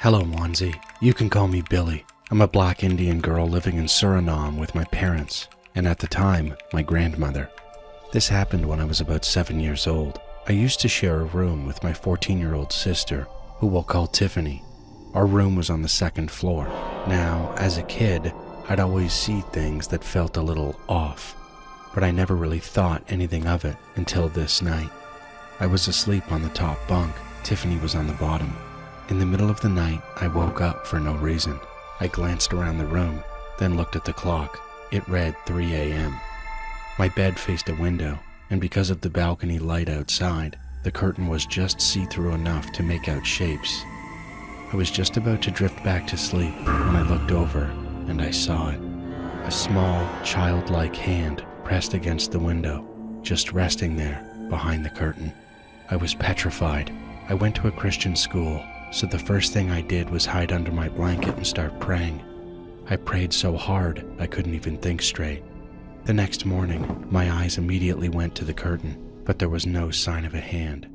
Hello, Mwanzi. You can call me Billy. I'm a black Indian girl living in Suriname with my parents, and at the time, my grandmother. This happened when I was about 7 years old. I used to share a room with my 14-year-old sister, who we'll call Tiffany. Our room was on the second floor. Now, as a kid, I'd always see things that felt a little off, but I never really thought anything of it until this night. I was asleep on the top bunk. Tiffany was on the bottom. In the middle of the night, I woke up for no reason. I glanced around the room, then looked at the clock. It read 3 a.m. My bed faced a window, and because of the balcony light outside, the curtain was just see-through enough to make out shapes. I was just about to drift back to sleep when I looked over, and I saw it. A small, childlike hand pressed against the window, just resting there behind the curtain. I was petrified. I went to a Christian school, so the first thing I did was hide under my blanket and start praying. I prayed so hard I couldn't even think straight. The next morning, my eyes immediately went to the curtain, but there was no sign of a hand.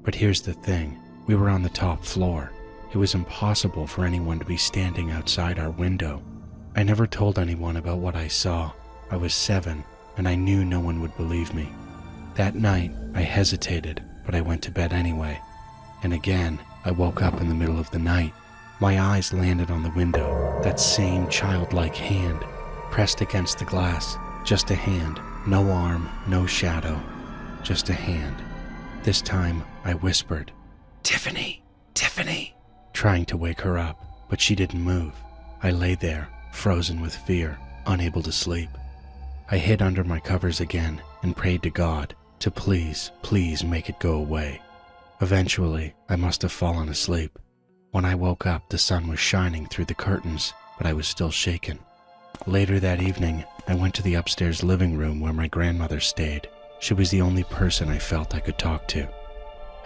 But here's the thing, we were on the top floor. It was impossible for anyone to be standing outside our window. I never told anyone about what I saw. I was 7, and I knew no one would believe me. That night, I hesitated, but I went to bed anyway. And again, I woke up in the middle of the night. My eyes landed on the window, that same childlike hand, pressed against the glass. Just a hand, no arm, no shadow, just a hand. This time, I whispered, "Tiffany, Tiffany," trying to wake her up, but she didn't move. I lay there, frozen with fear, unable to sleep. I hid under my covers again and prayed to God to please make it go away. Eventually, I must have fallen asleep. When I woke up, the sun was shining through the curtains, but I was still shaken. Later that evening, I went to the upstairs living room where my grandmother stayed. She was the only person I felt I could talk to.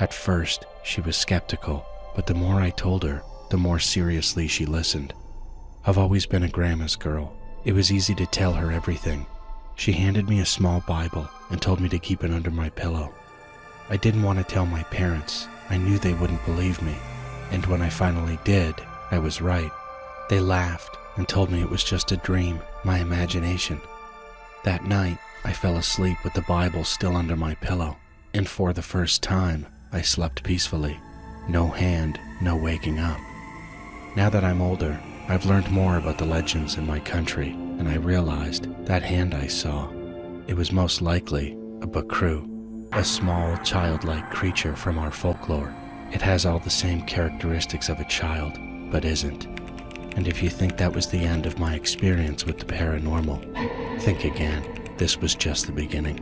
At first, she was skeptical, but the more I told her, the more seriously she listened. I've always been a grandma's girl. It was easy to tell her everything. She handed me a small Bible and told me to keep it under my pillow. I didn't want to tell my parents. I knew they wouldn't believe me. And when I finally did, I was right. They laughed and told me it was just a dream, my imagination. That night, I fell asleep with the Bible still under my pillow. And for the first time, I slept peacefully. No hand, no waking up. Now that I'm older, I've learned more about the legends in my country, and I realized that hand I saw, it was most likely a bakru, a small, childlike creature from our folklore. It has all the same characteristics of a child, but isn't. And if you think that was the end of my experience with the paranormal, think again. This was just the beginning.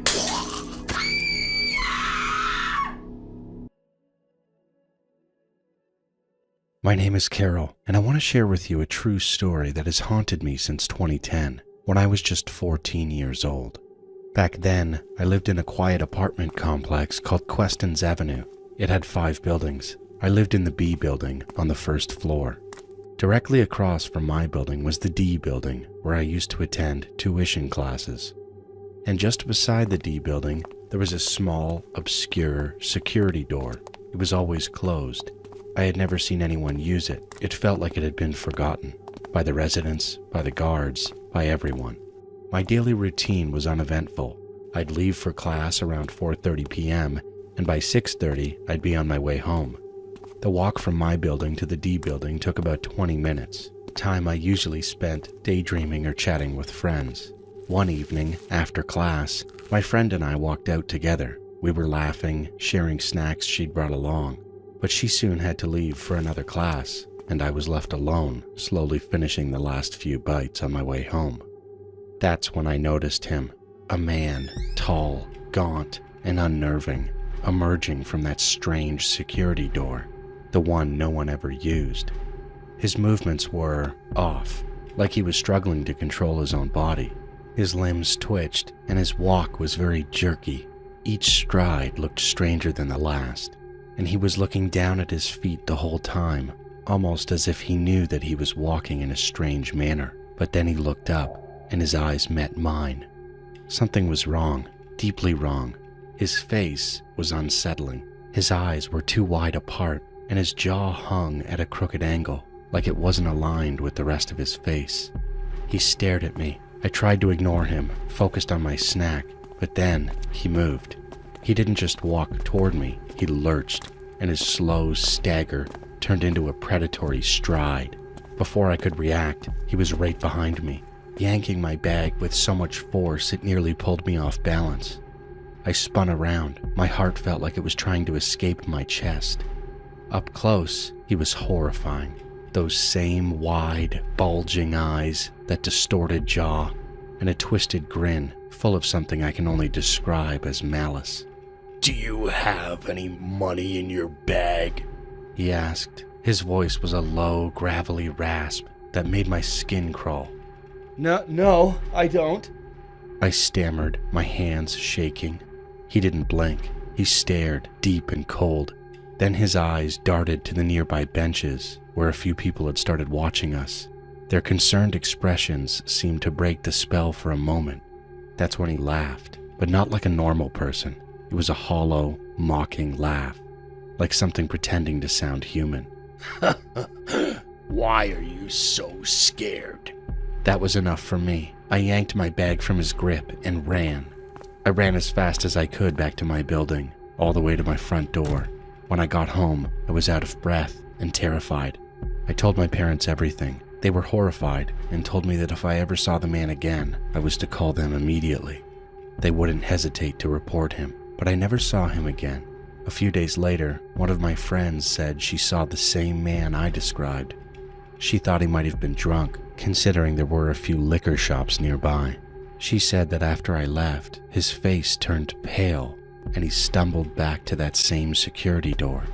My name is Carol, and I want to share with you a true story that has haunted me since 2010, when I was just 14 years old. Back then, I lived in a quiet apartment complex called Questons Avenue. It had 5 buildings. I lived in the B building on the first floor. Directly across from my building was the D building, where I used to attend tuition classes. And just beside the D building, there was a small, obscure security door. It was always closed. I had never seen anyone use it. It felt like it had been forgotten. By the residents, by the guards, by everyone. My daily routine was uneventful. I'd leave for class around 4:30 p.m., and by 6:30, I'd be on my way home. The walk from my building to the D building took about 20 minutes, time I usually spent daydreaming or chatting with friends. One evening, after class, my friend and I walked out together. We were laughing, sharing snacks she'd brought along, but she soon had to leave for another class, and I was left alone, slowly finishing the last few bites on my way home. That's when I noticed him, a man, tall, gaunt, and unnerving, emerging from that strange security door, the one no one ever used. His movements were off, like he was struggling to control his own body. His limbs twitched, and his walk was very jerky. Each stride looked stranger than the last, and he was looking down at his feet the whole time, almost as if he knew that he was walking in a strange manner. But then he looked up, and his eyes met mine. Something was wrong, deeply wrong. His face was unsettling. His eyes were too wide apart, and his jaw hung at a crooked angle, like it wasn't aligned with the rest of his face. He stared at me. I tried to ignore him, focused on my snack, but then he moved. He didn't just walk toward me, he lurched, and his slow stagger turned into a predatory stride. Before I could react, he was right behind me, yanking my bag with so much force it nearly pulled me off balance. I spun around. My heart felt like it was trying to escape my chest. Up close, he was horrifying. Those same wide, bulging eyes, that distorted jaw, and a twisted grin full of something I can only describe as malice. "Do you have any money in your bag?" he asked. His voice was a low, gravelly rasp that made my skin crawl. No, I don't. I stammered, my hands shaking. He didn't blink. He stared, deep and cold. Then his eyes darted to the nearby benches, where a few people had started watching us. Their concerned expressions seemed to break the spell for a moment. That's when he laughed, but not like a normal person. It was a hollow, mocking laugh, like something pretending to sound human. "Why are you so scared?" That was enough for me. I yanked my bag from his grip and ran. I ran as fast as I could back to my building, all the way to my front door. When I got home, I was out of breath and terrified. I told my parents everything. They were horrified and told me that if I ever saw the man again, I was to call them immediately. They wouldn't hesitate to report him, but I never saw him again. A few days later, one of my friends said she saw the same man I described. She thought he might have been drunk, considering there were a few liquor shops nearby. She said that after I left, his face turned pale and he stumbled back to that same security door,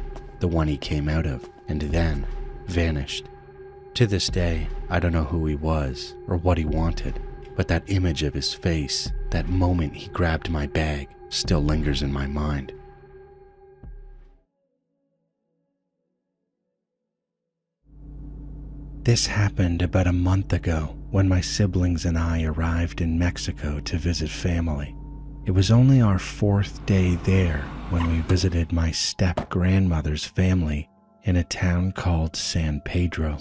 the one he came out of, and then vanished. To this day, I don't know who he was or what he wanted, but that image of his face, that moment he grabbed my bag, still lingers in my mind. This happened about a month ago when my siblings and I arrived in Mexico to visit family. It was only our 4th day there when we visited my step-grandmother's family in a town called San Pedro.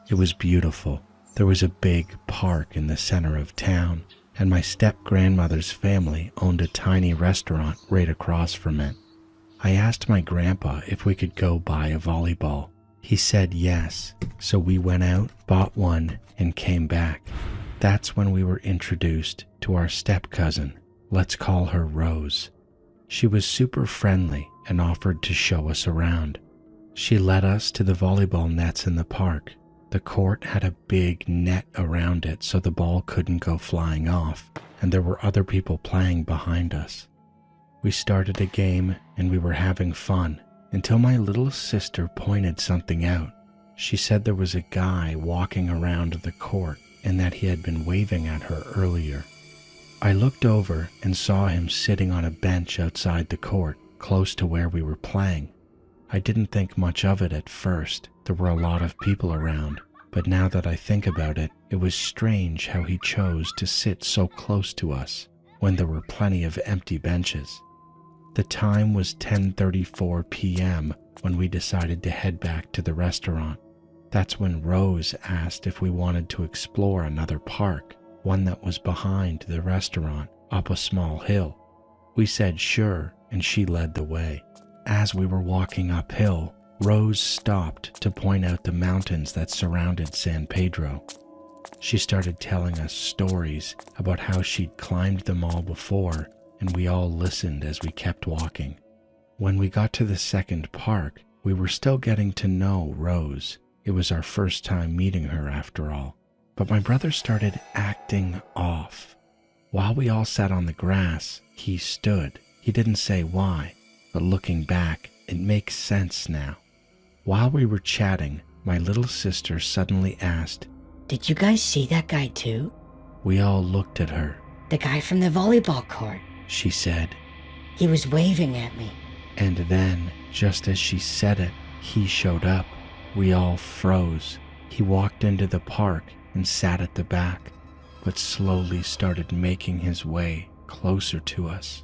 It was beautiful. There was a big park in the center of town, and my step-grandmother's family owned a tiny restaurant right across from it. I asked my grandpa if we could go buy a volleyball. He said yes, so we went out, bought one, and came back. That's when we were introduced to our step-cousin. Let's call her Rose. She was super friendly and offered to show us around. She led us to the volleyball nets in the park. The court had a big net around it so the ball couldn't go flying off, and there were other people playing behind us. We started a game and we were having fun until my little sister pointed something out. She said there was a guy walking around the court and that he had been waving at her earlier. I looked over and saw him sitting on a bench outside the court, close to where we were playing. I didn't think much of it at first. There were a lot of people around, but now that I think about it, it was strange how he chose to sit so close to us when there were plenty of empty benches. The time was 10:34 p.m. when we decided to head back to the restaurant. That's when Rose asked if we wanted to explore another park, one that was behind the restaurant, up a small hill. We said sure, and she led the way. As we were walking uphill, Rose stopped to point out the mountains that surrounded San Pedro. She started telling us stories about how she'd climbed them all before, and we all listened as we kept walking. When we got to the second park, we were still getting to know Rose. It was our first time meeting her after all. But my brother started acting off. While we all sat on the grass, he stood. He didn't say why, but looking back, it makes sense now. While we were chatting, my little sister suddenly asked, "Did you guys see that guy too?" We all looked at her. "The guy from the volleyball court," she said. "He was waving at me." And then, just as she said it, he showed up. We all froze. He walked into the park and sat at the back, but slowly started making his way closer to us.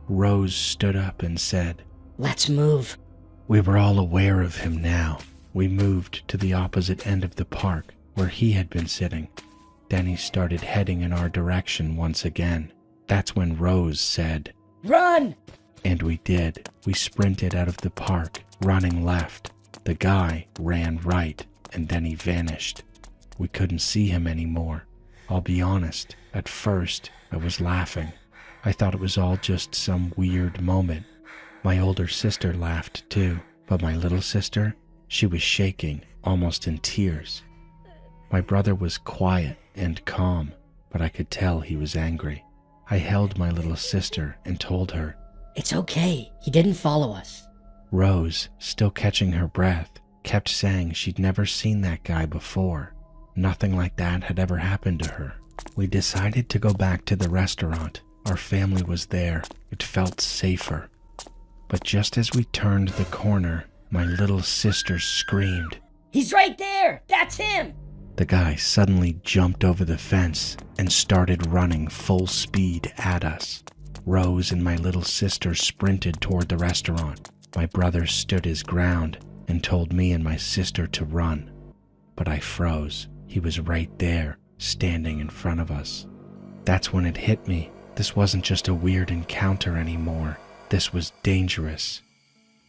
Rose stood up and said, "Let's move." We were all aware of him now. We moved to the opposite end of the park where he had been sitting. Then he started heading in our direction once again. That's when Rose said, Run! And we did. We sprinted out of the park, running left. The guy ran right, and then he vanished. We couldn't see him anymore. I'll be honest, at first I was laughing. I thought it was all just some weird moment. My older sister laughed too, but my little sister, she was shaking, almost in tears. My brother was quiet and calm, but I could tell he was angry. I held my little sister and told her, It's okay. He didn't follow us. Rose, still catching her breath, kept saying she'd never seen that guy before. Nothing like that had ever happened to her. We decided to go back to the restaurant. Our family was there. It felt safer. But just as we turned the corner, my little sister screamed. He's right there! That's him! The guy suddenly jumped over the fence and started running full speed at us. Rose and my little sister sprinted toward the restaurant. My brother stood his ground and told me and my sister to run. But I froze. He was right there, standing in front of us. That's when it hit me. This wasn't just a weird encounter anymore. This was dangerous.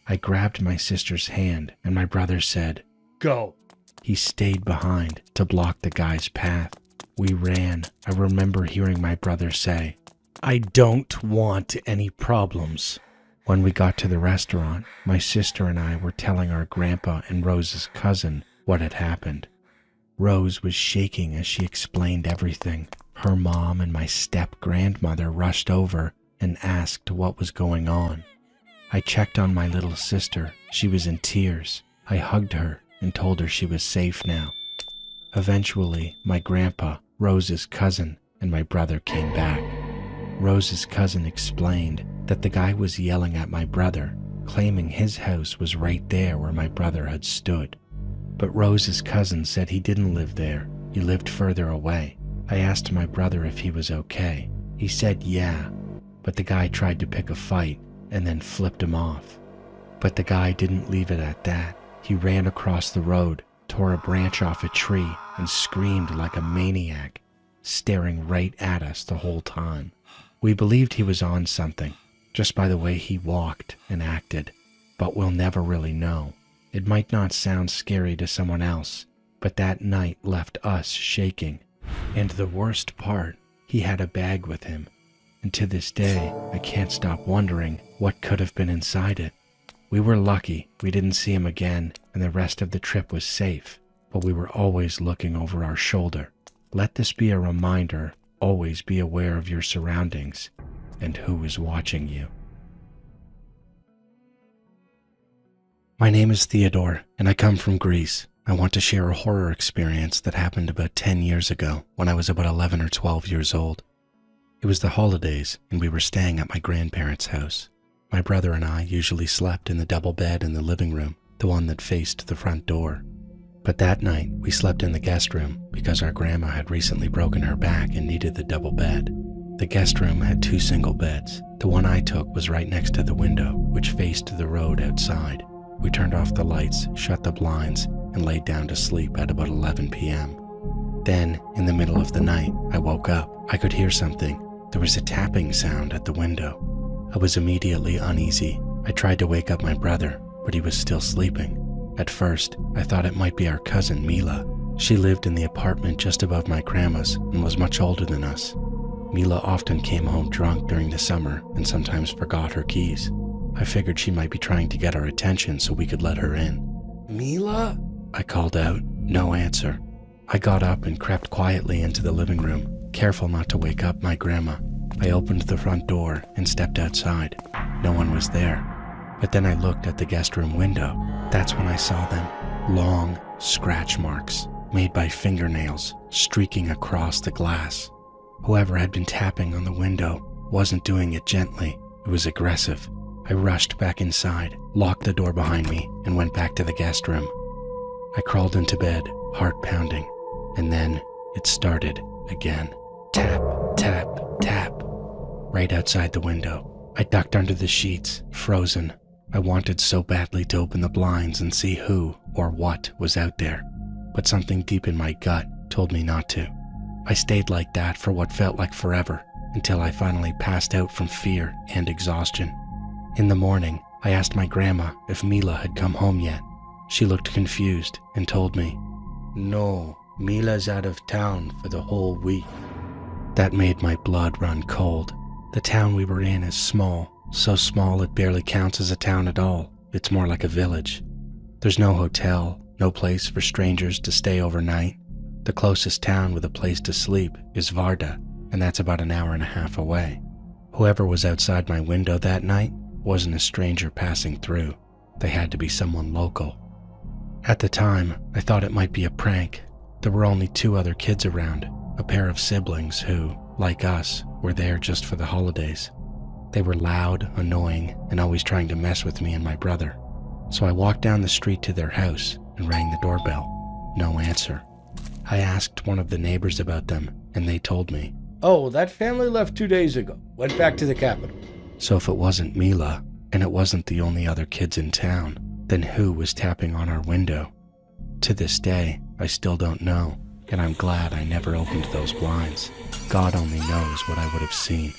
I grabbed my sister's hand and my brother said, Go. He stayed behind to block the guy's path. We ran. I remember hearing my brother say, I don't want any problems. When we got to the restaurant, my sister and I were telling our grandpa and Rose's cousin what had happened. Rose was shaking as she explained everything. Her mom and my step-grandmother rushed over and asked what was going on. I checked on my little sister. She was in tears. I hugged her and told her she was safe now. Eventually, my grandpa, Rose's cousin, and my brother came back. Rose's cousin explained that the guy was yelling at my brother, claiming his house was right there where my brother had stood. But Rose's cousin said he didn't live there. He lived further away. I asked my brother if he was okay. He said yeah, but the guy tried to pick a fight and then flipped him off. But the guy didn't leave it at that. He ran across the road, tore a branch off a tree, and screamed like a maniac, staring right at us the whole time. We believed he was on something, just by the way he walked and acted, but we'll never really know. It might not sound scary to someone else, but that night left us shaking. And the worst part, he had a bag with him. And to this day, I can't stop wondering what could have been inside it. We were lucky we didn't see him again and the rest of the trip was safe, but we were always looking over our shoulder. Let this be a reminder, always be aware of your surroundings and who is watching you. My name is Theodore, and I come from Greece. I want to share a horror experience that happened about 10 years ago when I was about 11 or 12 years old. It was the holidays, and we were staying at my grandparents' house. My brother and I usually slept in the double bed in the living room, the one that faced the front door. But that night, we slept in the guest room because our grandma had recently broken her back and needed the double bed. The guest room had 2 single beds. The one I took was right next to the window, which faced the road outside. We turned off the lights, shut the blinds, and laid down to sleep at about 11 p.m. Then, in the middle of the night, I woke up. I could hear something. There was a tapping sound at the window. I was immediately uneasy. I tried to wake up my brother, but he was still sleeping. At first, I thought it might be our cousin Mila. She lived in the apartment just above my grandma's and was much older than us. Mila often came home drunk during the summer and sometimes forgot her keys. I figured she might be trying to get our attention so we could let her in. Mila? I called out. No answer. I got up and crept quietly into the living room, careful not to wake up my grandma. I opened the front door and stepped outside. No one was there. But then I looked at the guest room window. That's when I saw them. Long scratch marks made by fingernails streaking across the glass. Whoever had been tapping on the window wasn't doing it gently. It was aggressive. I rushed back inside, locked the door behind me, and went back to the guest room. I crawled into bed, heart pounding, and then it started again. Tap, tap, tap. Right outside the window. I ducked under the sheets, frozen. I wanted so badly to open the blinds and see who or what was out there, but something deep in my gut told me not to. I stayed like that for what felt like forever until I finally passed out from fear and exhaustion. In the morning, I asked my grandma if Mila had come home yet. She looked confused and told me, No, Mila's out of town for the whole week. That made my blood run cold. The town we were in is small, so small it barely counts as a town at all. It's more like a village. There's no hotel, no place for strangers to stay overnight. The closest town with a place to sleep is Varda, and that's about an hour and a half away. Whoever was outside my window that night wasn't a stranger passing through. They had to be someone local. At the time, I thought it might be a prank. There were only 2 other kids around, a pair of siblings who, like us, were there just for the holidays. They were loud, annoying, and always trying to mess with me and my brother. So I walked down the street to their house and rang the doorbell. No answer. I asked one of the neighbors about them, and they told me. Oh, that family left 2 days ago. Went back to the capital. So if it wasn't Mila, and it wasn't the only other kids in town, then who was tapping on our window? To this day, I still don't know, and I'm glad I never opened those blinds. God only knows what I would have seen.